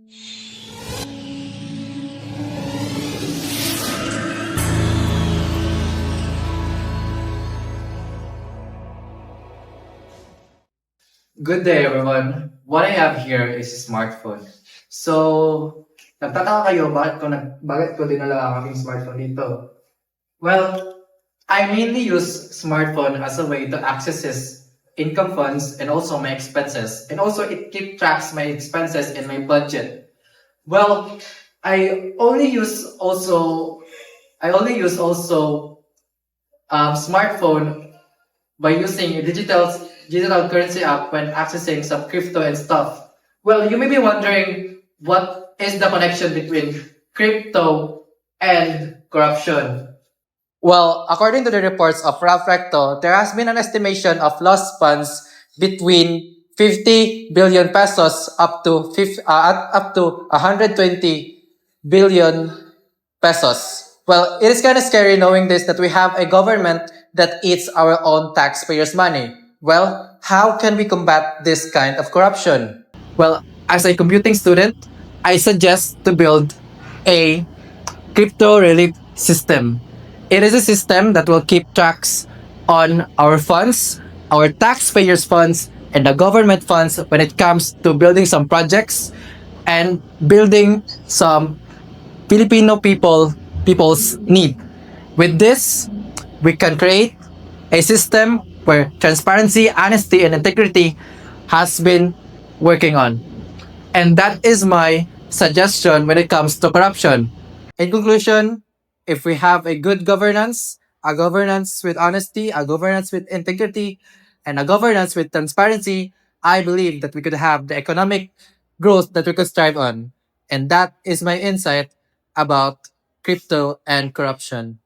Good day, everyone. What I have here is a smartphone. So, nagtataka kayo bakit ko dinala ang aking smartphone dito? Well, I mainly use smartphone as a way to access income funds and also my expenses. And also it keep tracks my expenses and my budget. Well, I only use also smartphone by using a digital currency app when accessing some crypto and stuff. Well, you may be wondering what is the connection between crypto and corruption. Well, according to the reports of Ralph Recto, there has been an estimation of lost funds between 50 billion pesos up to 120 billion pesos. Well, it is kind of scary knowing this that we have a government that eats our own taxpayers' money. Well, how can we combat this kind of corruption? Well, as a computing student, I suggest to build a crypto relief system. It is a system that will keep tracks on our funds, our taxpayers' funds, and the government funds when it comes to building some projects and building some Filipino people's need. With this, we can create a system where transparency, honesty, and integrity has been working on. And that is my suggestion when it comes to corruption. In conclusion, if we have a good governance, a governance with honesty, a governance with integrity, and a governance with transparency, I believe that we could have the economic growth that we could strive on. And that is my insight about crypto and corruption.